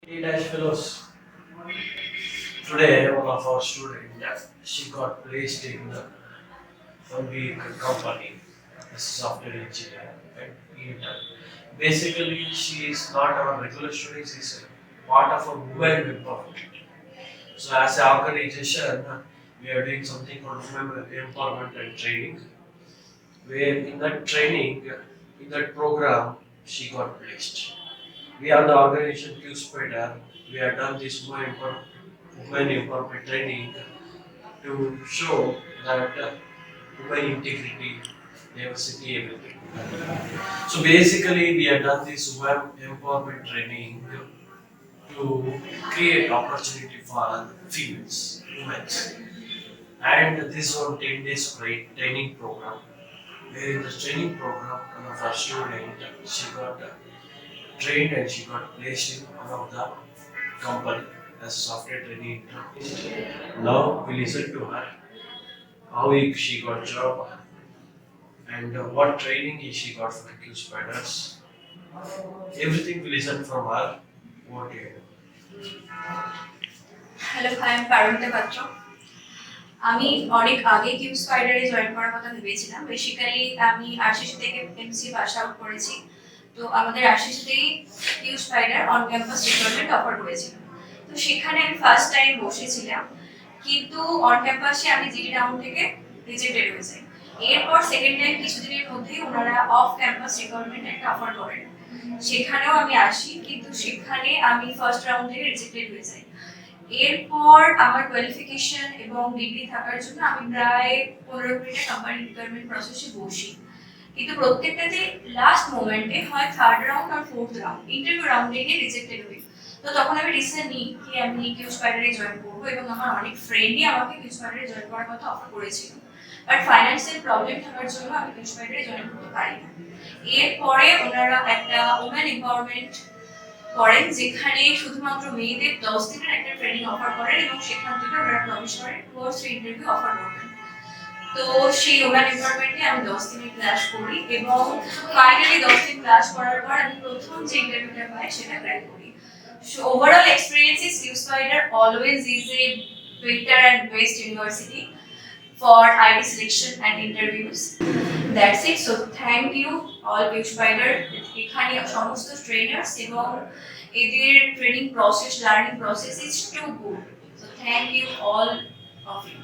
Dash Fellows. Today, one of our students, she got placed in one big company as a software engineer. And basically, she is not our regular student, she is a part of a women empowerment. So, as an organization, we are doing something called women empowerment and training, where in that training, in that program, she got placed. We are the organization Q Spider. We have done this women empowerment training to show that women integrity, diversity, everything. So basically, we have done this women empowerment training to create opportunity for females, women. And this was 10 days training program. Where in the training program, one of our students, she got trained and she got placed in one of the company as a software training intern. Now we listen to her, how she got job and what training she got for the Q Spiders. Everything we listen from her. What do you hello, I am Paromita Patra. আমি অনেক আগে Q স্পাইডারে join করার কথা ভেবেছিলাম। Basically আমি RCC থেকে MC pass out করেছি। তো আমাদের আরসিসিতেই Q spider on campus recruitment offer করেছিল। তো সেখানে আমি ফার্স্ট টাইম বসেছিলাম, কিন্তু অন ক্যাম্পাসে আমি জিডি রাউন্ড থেকে রিজেক্টেড হয়ে যাই। এরপর সেকেন্ড টাইম কিছুদিনের মধ্যেই ওনারা অফ ক্যাম্পাস রিক্রুটমেন্ট একটা অফার করেন, সেখানেও আমি আসি, কিন্তু সেখানে আমি ফার্স্ট রাউন্ড থেকে রিজেক্টেড হয়ে যাই। এরপর আমার কোয়ালিফিকেশন এবং ডিগ্রি থাকার জন্য আমি প্রায় 15 মিনিটের কোম্পানি রিক্রুটমেন্ট প্রসেসে বসি, কিন্তু প্রত্যেকটাতে লাস্ট মোমেন্টে হয় থার্ড রাউন্ড আর ফোর্থ রাউন্ড ইন্টারভিউ রাউন্ডে গিয়ে রিজেক্টেড হই। তো তখন আমি ডিসিশন নিই কি আমি কিউ স্পাইডারে জয়েন করবো, এবং আমার অনেক ফ্রেন্ডই আমাকে কিউ স্পাইডারে জয়েন করার কথা অফার করেছিল, বাট ফাইন্যান্সিয়াল প্রবলেম থাকার জন্য আমি কিউ স্পাইডারে জয়েন করতে পারি না। এরপরে ওনারা একটা ওমেন এম্পাওয়ারমেন্ট করেন, যেখানে শুধুমাত্র মেয়েদের 10 দিনের একটা ট্রেনিং অফার করেন, এবং সেখান থেকে ওনারা প্রমিস করেন কোর্স ইন্টারভিউ অফার করবেন। তো সেই ওমেন এম্পাওয়ারমেন্টে আমি 10 দিনের ক্লাস করি, এবং ফাইনালি 10 দিন ক্লাস করার পর আমি প্রথম যে ইন্টারভিউটা পাই সেটা ক্র্যাক করি। So overall experience is Q Spider always is a better and best university for IT selection and interviews. That's it. So thank you all Q Spider. এখানে সমস্ত ট্রেনার্স এবং এদের training process, learning process is too good. So thank you all of you.